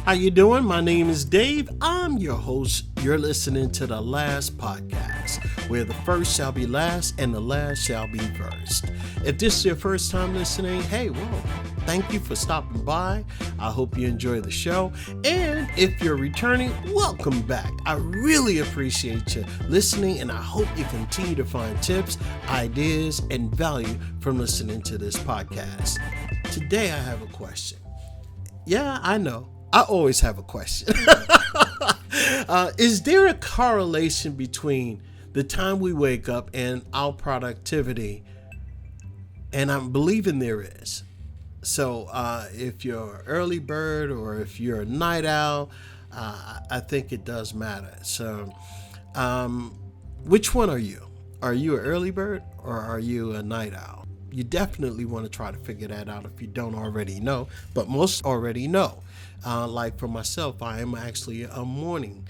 How you doing? My name is Dave. I'm your host. You're listening to The Last Podcast, where the first shall be last and the last shall be first. If this is your first time listening, hey, well, thank you for stopping by. I hope you enjoy the show. And if you're returning, welcome back. I really appreciate you listening, and I hope you continue to find tips, ideas, and value from listening to this podcast. Today, I have a question. Yeah, I know. I always have a question. Is there a correlation between the time we wake up and our productivity? And I'm believing there is. So if you're an early bird or if you're a night owl, I think it does matter. So which one are you? Are you an early bird or are you a night owl? You definitely want to try to figure that out if you don't already know, but most already know. Like for myself, I am actually a morning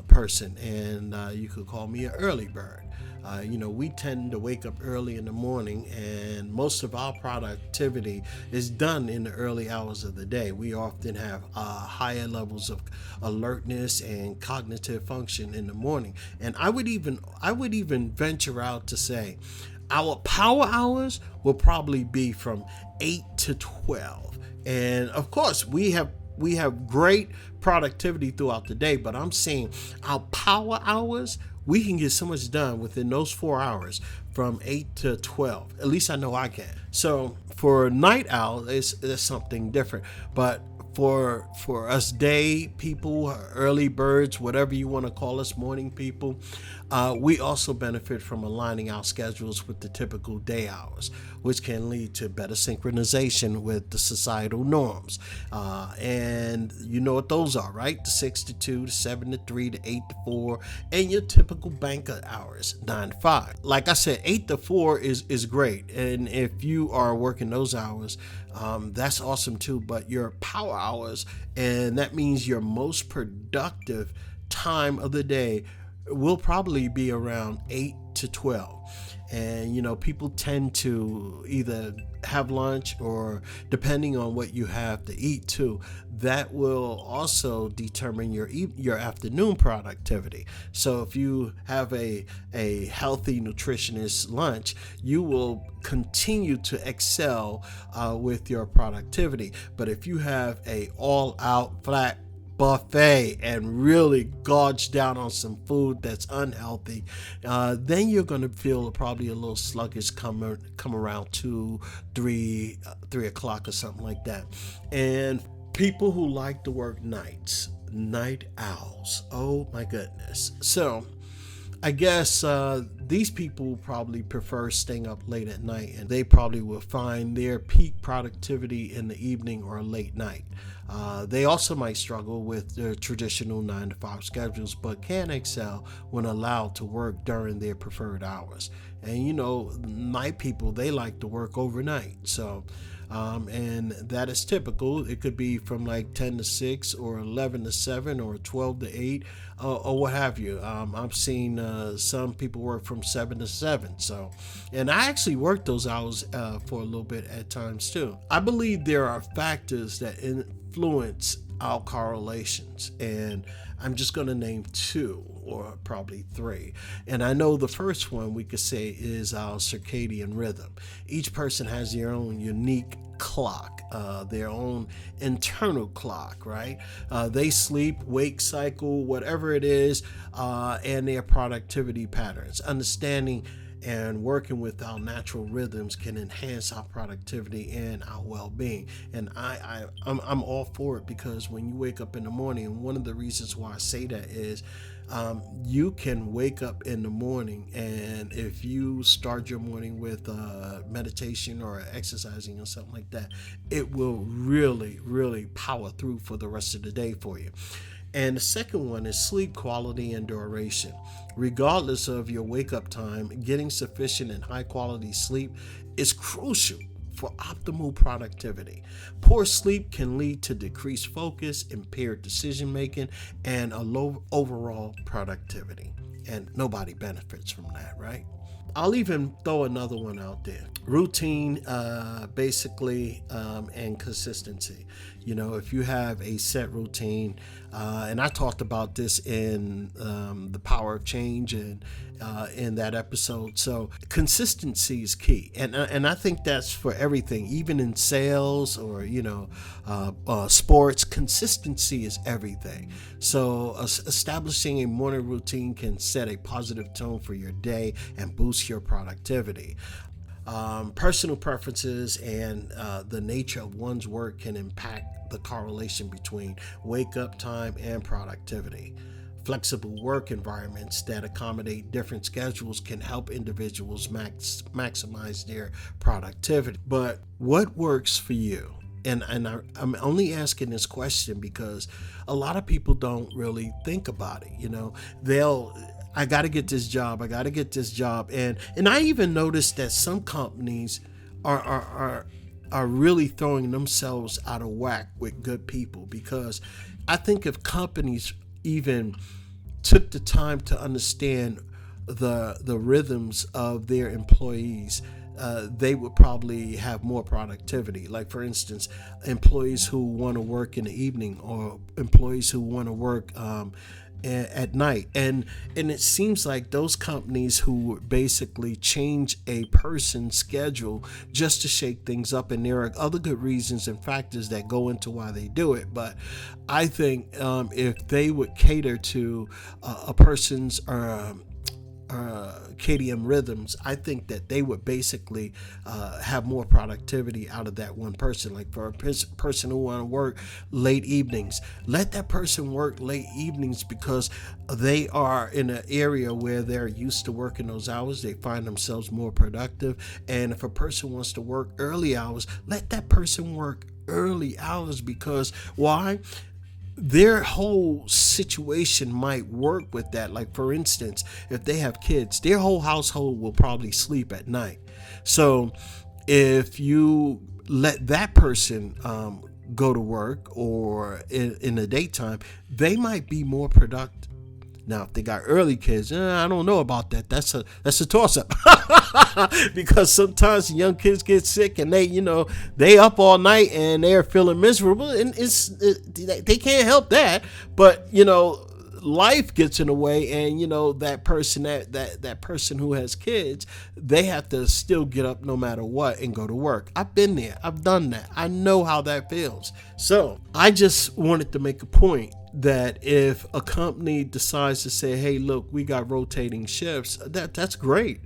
person, and you could call me an early bird. We tend to wake up early in the morning, and most of our productivity is done in the early hours of the day. We often have higher levels of alertness and cognitive function in the morning. And I would even venture out to say our power hours will probably be from 8 to 12. And of course, we have great productivity throughout the day, but I'm saying our power hours, we can get so much done within those 4 hours from 8 to 12. At least I know I can. So for night owl, it's something different. But for us day people, early birds, whatever you want to call us, morning people, we also benefit from aligning our schedules with the typical day hours, which can lead to better synchronization with the societal norms. And you know what those are, right? The 6 to 2, the 7 to 3, the 8 to 4, and your typical banker hours, 9 to 5. Like I said, 8 to 4 is great. And if you are working those hours, that's awesome too. But your power hours, and that means your most productive time of the day, will probably be around 8 to 12. And people tend to either have lunch, or depending on what you have to eat too, that will also determine your afternoon productivity. So if you have a healthy, nutritionist lunch, you will continue to excel with your productivity. But if you have a all-out flat buffet and really gorge down on some food that's unhealthy, then you're going to feel probably a little sluggish come around 3 o'clock or something like that. And people who like to work nights, night owls, oh my goodness. So I guess these people probably prefer staying up late at night, and they probably will find their peak productivity in the evening or late night. They also might struggle with their traditional 9 to 5 schedules, but can excel when allowed to work during their preferred hours. And night people, they like to work overnight. So and that is typical. It could be from like 10 to 6 or 11 to 7 or 12 to 8 or what have you. I've seen some people work from 7 to 7. So, and I actually worked those hours for a little bit at times too. I believe there are factors that influence our correlations, and I'm just going to name 2 or probably 3. And I know the first one we could say is our circadian rhythm. Each person has their own unique clock, their own internal clock, right? They sleep, wake cycle, whatever it is, and their productivity patterns. Understanding and working with our natural rhythms can enhance our productivity and our well-being. And I'm all for it, because when you wake up in the morning, and one of the reasons why I say that is you can wake up in the morning, and if you start your morning with meditation or exercising or something like that, it will really, really power through for the rest of the day for you. And the second one is sleep quality and duration. Regardless of your wake up time, getting sufficient and high quality sleep is crucial for optimal productivity. Poor sleep can lead to decreased focus, impaired decision making, and a low overall productivity. And nobody benefits from that, right? I'll even throw another one out there. Routine, basically, and consistency. If you have a set routine, and I talked about this in the Power of Change and in that episode. So consistency is key, and I think that's for everything, even in sales or sports. Consistency is everything. So establishing a morning routine can set a positive tone for your day and boost your productivity. Personal preferences and the nature of one's work can impact the correlation between wake up time and productivity. Flexible work environments that accommodate different schedules can help individuals maximize their productivity. But what works for you? And I'm only asking this question because a lot of people don't really think about it. I got to get this job. And I even noticed that some companies are really throwing themselves out of whack with good people, because I think if companies even took the time to understand the rhythms of their employees, they would probably have more productivity. Like, for instance, employees who want to work in the evening, or employees who want to work at night, and it seems like those companies who basically change a person's schedule just to shake things up, and there are other good reasons and factors that go into why they do it, but I think if they would cater to a person's circadian rhythms, I think that they would basically have more productivity out of that one person. Like, for a person who want to work late evenings, let that person work late evenings, because they are in an area where they're used to working those hours. They find themselves more productive. And if a person wants to work early hours, let that person work early hours, because why? Their whole situation might work with that. Like, for instance, if they have kids, their whole household will probably sleep at night. So if you let that person go to work or in the daytime, they might be more productive. Now, if they got early kids, I don't know about that. That's a toss-up because sometimes young kids get sick and they up all night and they're feeling miserable, and they can't help that. But life gets in the way, and that person that person who has kids, they have to still get up no matter what and go to work. I've been there. I've done that. I know how that feels. So I just wanted to make a point that if a company decides to say, hey, look, we got rotating shifts, that's great.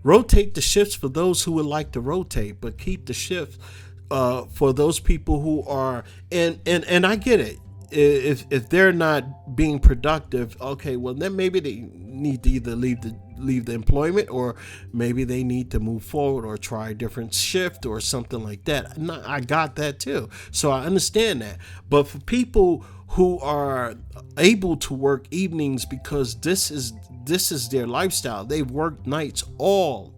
Rotate the shifts for those who would like to rotate, but keep the shift for those people who are, and I get it. If they're not being productive, okay, well then maybe they need to either leave the employment, or maybe they need to move forward or try a different shift or something like that. And I got that too, so I understand that. But for people who are able to work evenings because this is their lifestyle, they've worked nights all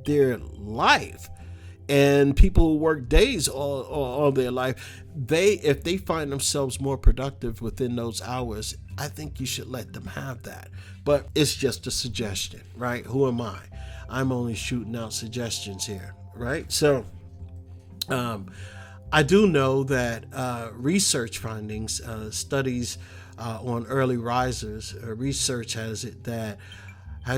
their life, and people who work days all their life, if they find themselves more productive within those hours, I think you should let them have that. But it's just a suggestion, right? Who am I? I'm only shooting out suggestions here, right? So I do know that research findings, studies on early risers, research has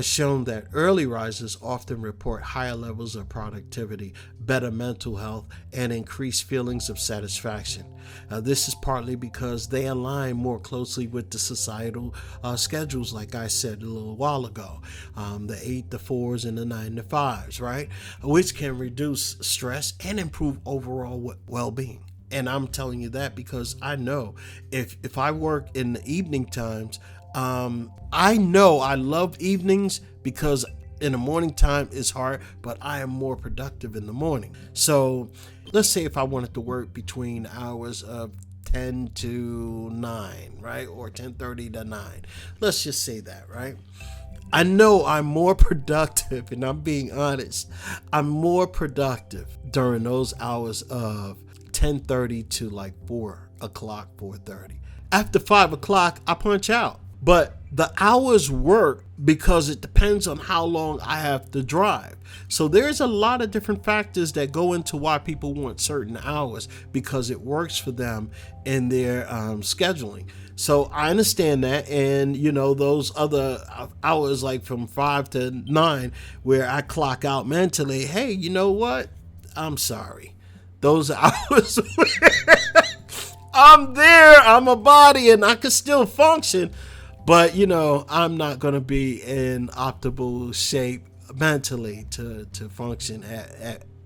shown that early risers often report higher levels of productivity, better mental health, and increased feelings of satisfaction. This is partly because they align more closely with the societal schedules, like I said a little while ago, the 8 to 4s and the 9 to 5s, right? Which can reduce stress and improve overall well-being. And I'm telling you that because I know if I work in the evening times, I know I love evenings because in the morning time it's hard, but I am more productive in the morning. So let's say if I wanted to work between hours of 10 to 9, right? Or 10:30 to 9. Let's just say that, right? I know I'm more productive, and I'm being honest. I'm more productive during those hours of 10:30 to like 4 o'clock, 4:30. After 5 o'clock, I punch out. But The hours work because it depends on how long I have to drive. So there's a lot of different factors that go into why people want certain hours, because it works for them in their scheduling. So I understand that. And, those other hours, like from 5 to 9, where I clock out mentally, hey, you know what? I'm sorry. Those hours, I'm there, I'm a body, and I can still function. But, I'm not going to be in optimal shape mentally to function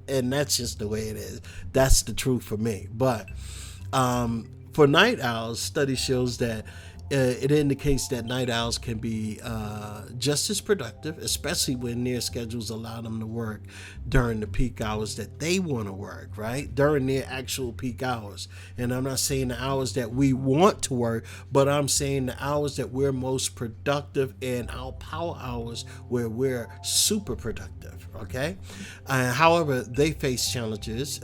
and that's just the way it is. That's the truth for me. But for night owls, study shows that it indicates that night owls can be just as productive, especially when their schedules allow them to work during the peak hours that they want to work, right? During their actual peak hours. And I'm not saying the hours that we want to work, but I'm saying the hours that we're most productive and our power hours where we're super productive, okay? However, they face challenges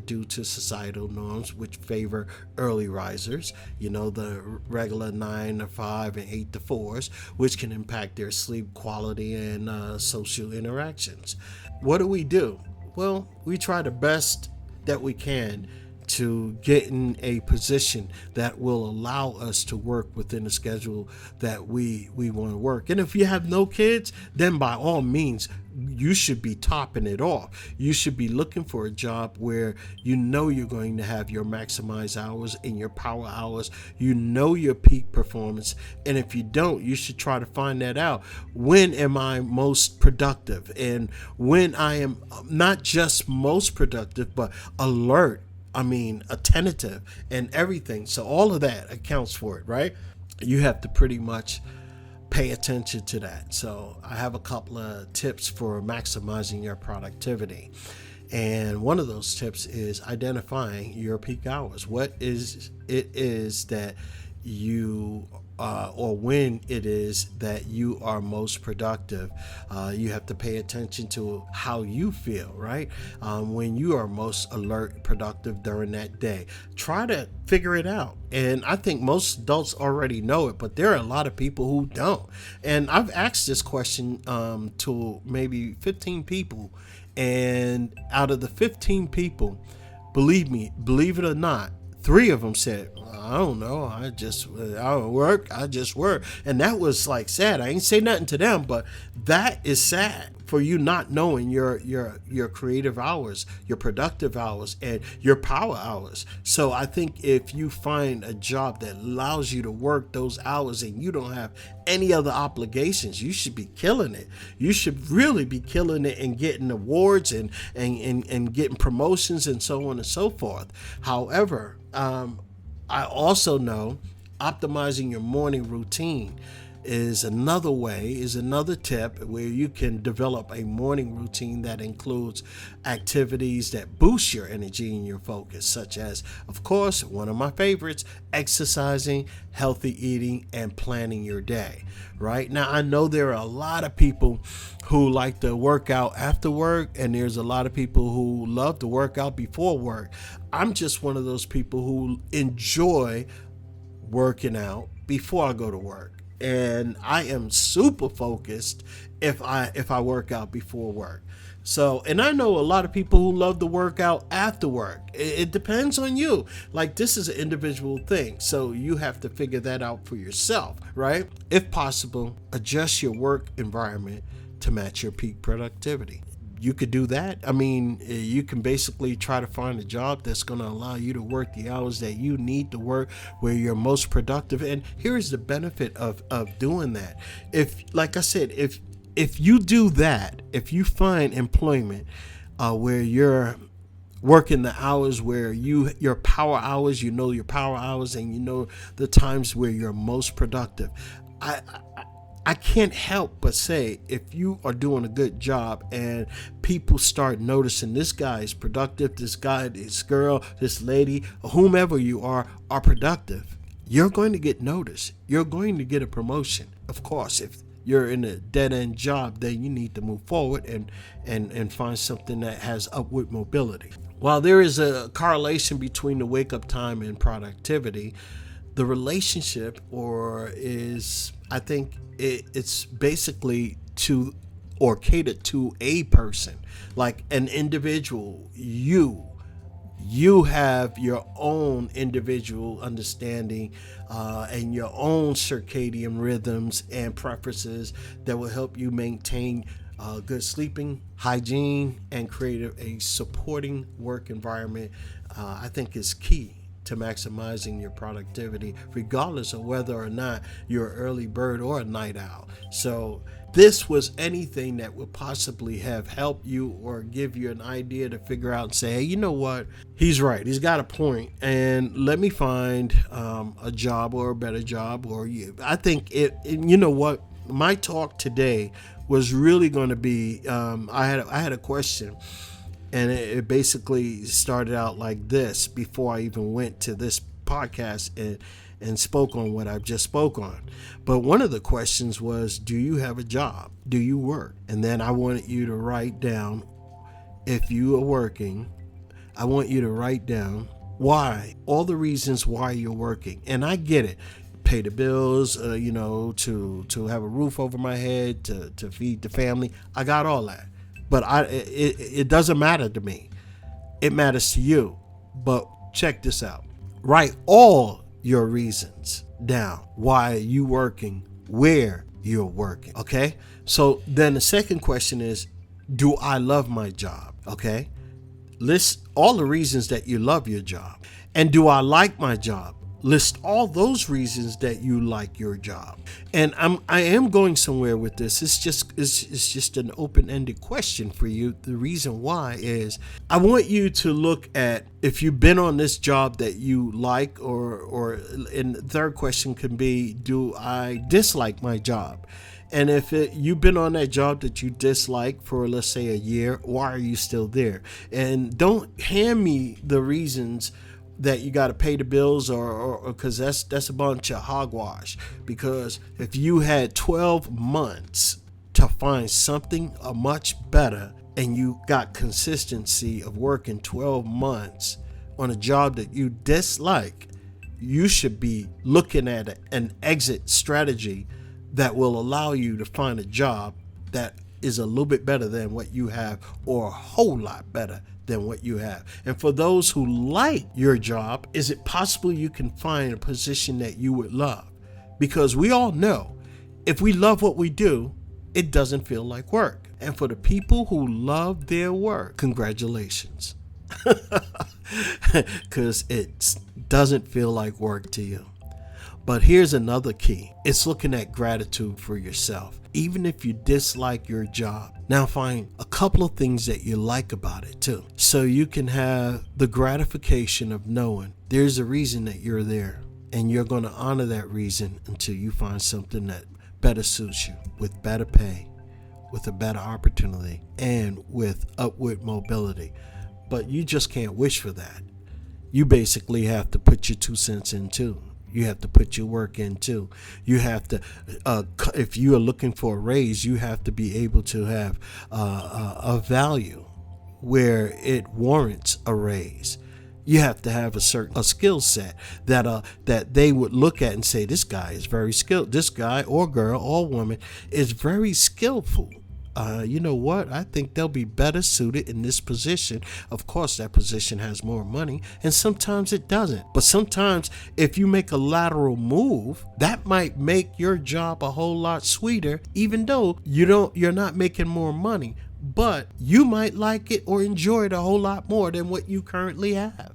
due to societal norms which favor early risers, the regular 9 to 5 and 8 to 4s, which can impact their sleep quality and social interactions. What do? Well, we try the best that we can to get in a position that will allow us to work within a schedule that we want to work. And if you have no kids, then by all means, you should be topping it off. You should be looking for a job where you're going to have your maximized hours and your power hours, your peak performance. And if you don't, you should try to find that out. When am I most productive? And when I am not just most productive, but alert, attentive and everything. So all of that accounts for it, right? You have to pretty much pay attention to that. So I have a couple of tips for maximizing your productivity. And one of those tips is identifying your peak hours. What is that you or when it is that you are most productive. You have to pay attention to how you feel, right? When you are most alert, productive during that day. Try to figure it out. And I think most adults already know it, but there are a lot of people who don't. And I've asked this question to maybe 15 people. And out of the 15 people, believe it or not, 3 of them said, I don't know, I don't work, I just work. And that was like sad. I ain't say nothing to them, but that is sad for you not knowing your creative hours, your productive hours, and your power hours. So I think if you find a job that allows you to work those hours and you don't have any other obligations, you should be killing it. You should really be killing it and getting awards and getting promotions and so on and so forth. However, I also know optimizing your morning routine is another tip where you can develop a morning routine that includes activities that boost your energy and your focus, such as, of course, one of my favorites, exercising, healthy eating, and planning your day. Right now, I know there are a lot of people who like to work out after work, and there's a lot of people who love to work out before work. I'm just one of those people who enjoy working out before I go to work. And I am super focused if I work out before work. So, and I know a lot of people who love to work out after work. It depends on you. Like, this is an individual thing. So you have to figure that out for yourself, right? If possible, adjust your work environment to match your peak productivity. You could do that. I mean, you can basically try to find a job that's going to allow you to work the hours that you need to work where you're most productive. And here's the benefit of doing that. If, like I said, if you do that, if you find employment where you're working the hours where your power hours, your power hours, and the times where you're most productive, I can't help but say, if you are doing a good job and people start noticing this guy is productive, this guy, this girl, this lady, whomever you are productive, you're going to get noticed. You're going to get a promotion. Of course, if you're in a dead-end job, then you need to move forward and find something that has upward mobility. While there is a correlation between the wake-up time and productivity, The relationship, or is, I think it's basically to or catered to a person, like an individual. You have your own individual understanding and your own circadian rhythms and preferences that will help you maintain good sleeping hygiene and create a supporting work environment. I think is key to maximizing your productivity, regardless of whether or not you're an early bird or a night owl. So this was anything that would possibly have helped you or give you an idea to figure out and say, hey, you know what? He's right. He's got a point. And let me find a job or a better job. Or I think you know what? My talk today was really going to be, I had a question. And it basically started out like this before I even went to this podcast and spoke on what I've just spoke on. But one of the questions was, do you have a job? Do you work? And then I wanted you to write down, if you are working, I want you to write down why, all the reasons why you're working. And I get it. Pay the bills, to have a roof over my head, to feed the family. I got all that. But it doesn't matter to me. It matters to you. But check this out. Write all your reasons down. Why are you working? Where you're working. Okay? So then the second question is, do I love my job? Okay? List all the reasons that you love your job. And do I like my job? List all those reasons that you like your job. And I am going somewhere with this. It's just an open-ended question for you. The reason why is I want you to look at if you've been on this job that you like, or and the third question can be, do I dislike my job? And if you've been on that job that you dislike for, let's say, a year, why are you still there? And don't hand me the reasons that you got to pay the bills, or because that's a bunch of hogwash. Because if you had 12 months to find something much better, and you got consistency of working 12 months on a job that you dislike, you should be looking at an exit strategy that will allow you to find a job that is a little bit better than what you have, or a whole lot better than what you have. And for those who like your job, is it possible you can find a position that you would love? Because we all know if we love what we do, it doesn't feel like work. And for the people who love their work, congratulations. Because it doesn't feel like work to you. But here's another key. It's looking at gratitude for yourself. Even if you dislike your job, now find a couple of things that you like about it too. So you can have the gratification of knowing there's a reason that you're there. And you're going to honor that reason until you find something that better suits you, with better pay, with a better opportunity, and with upward mobility. But you just can't wish for that. You basically have to put your 2 cents in too. You have to put your work in too. You have to, if you are looking for a raise, you have to be able to have a value where it warrants a raise. You have to have a skill set that they would look at and say, this guy is very skilled. This guy or girl or woman is very skillful. You know what? I think they'll be better suited in this position. Of course, that position has more money, and sometimes it doesn't. But sometimes if you make a lateral move, that might make your job a whole lot sweeter, even though you're not making more money, but you might like it or enjoy it a whole lot more than what you currently have.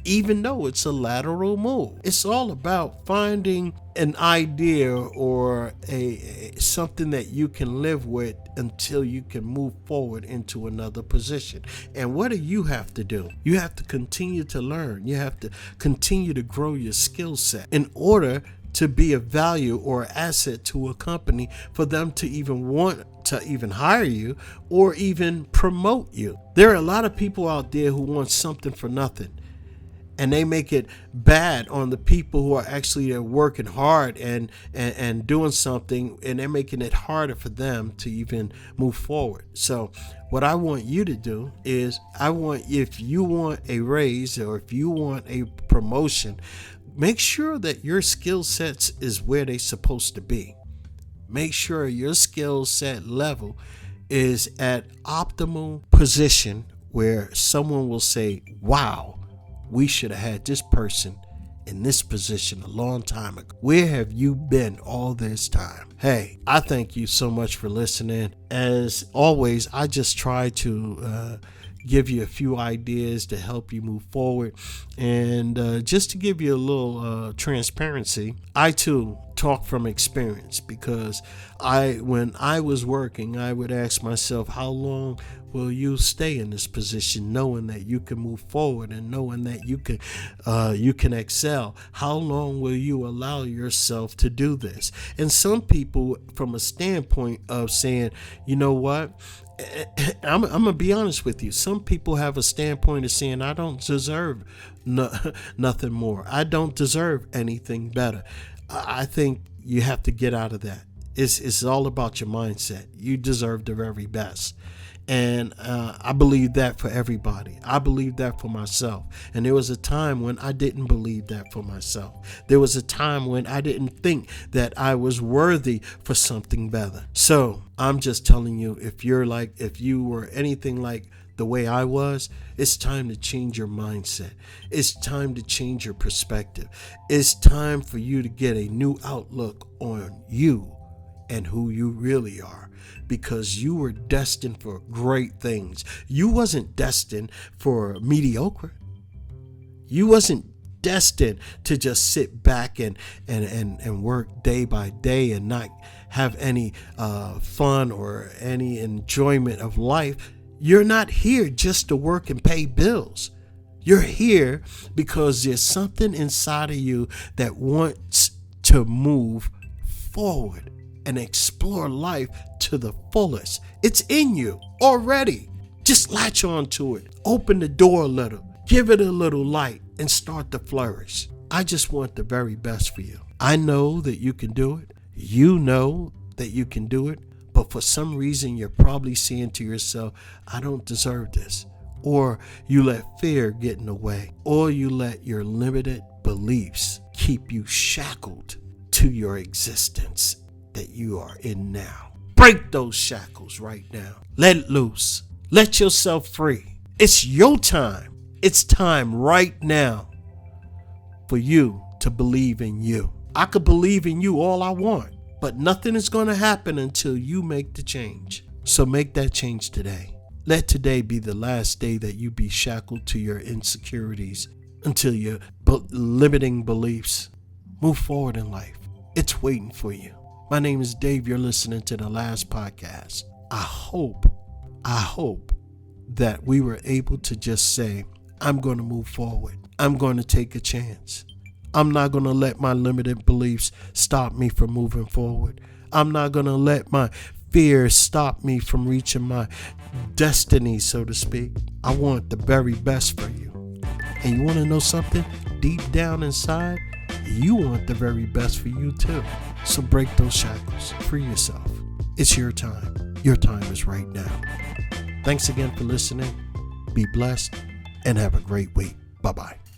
Even though it's a lateral move. It's all about finding an idea or something that you can live with until you can move forward into another position. And what do you have to do? You have to continue to learn. You have to continue to grow your skill set in order to be of value or asset to a company, for them to even want to even hire you or even promote you. There are a lot of people out there who want something for nothing. And they make it bad on the people who are actually working hard and doing something, and they're making it harder for them to even move forward. So what I want you to do is, if you want a raise or if you want a promotion, make sure that your skill sets is where they're supposed to be. Make sure your skill set level is at optimal position where someone will say, wow, we should have had this person in this position a long time ago. Where have you been all this time? Hey, I thank you so much for listening. As always, I just try to give you a few ideas to help you move forward. And just to give you a little transparency, I too talk from experience, because when I was working, I would ask myself, how long will you stay in this position, knowing that you can move forward and knowing that you can excel? How long will you allow yourself to do this? And some people, from a standpoint of saying, you know what, I'm gonna be honest with you. Some people have a standpoint of saying, I don't deserve nothing more. I don't deserve anything better. I think you have to get out of that. It's all about your mindset. You deserve the very best. And I believe that for everybody. I believe that for myself. And there was a time when I didn't believe that for myself. There was a time when I didn't think that I was worthy for something better. So I'm just telling you, if you were anything like the way I was, it's time to change your mindset. It's time to change your perspective. It's time for you to get a new outlook on you and who you really are, because you were destined for great things. You wasn't destined for mediocre. You wasn't destined to just sit back and work day by day and not have any fun or any enjoyment of life. You're not here just to work and pay bills. You're here because there's something inside of you that wants to move forward and explore life to the fullest. It's in you already. Just latch on to it. Open the door a little. Give it a little light and start to flourish. I just want the very best for you. I know that you can do it. You know that you can do it. But for some reason, you're probably saying to yourself, I don't deserve this. Or you let fear get in the way. Or you let your limited beliefs keep you shackled to your existence that you are in now. Break those shackles right now. Let it loose. Let yourself free. It's your time. It's time right now for you to believe in you. I could believe in you all I want, but nothing is going to happen until you make the change. So make that change today. Let today be the last day that you be shackled to your insecurities, until your limiting beliefs. Move forward in life. It's waiting for you. My name is Dave. You're listening to the last podcast. I hope that we were able to just say, I'm going to move forward. I'm going to take a chance. I'm not going to let my limited beliefs stop me from moving forward. I'm not going to let my fears stop me from reaching my destiny, so to speak. I want the very best for you. And you want to know something? Deep down inside, you want the very best for you too. So break those shackles. Free yourself. It's your time. Your time is right now. Thanks again for listening. Be blessed and have a great week. Bye-bye.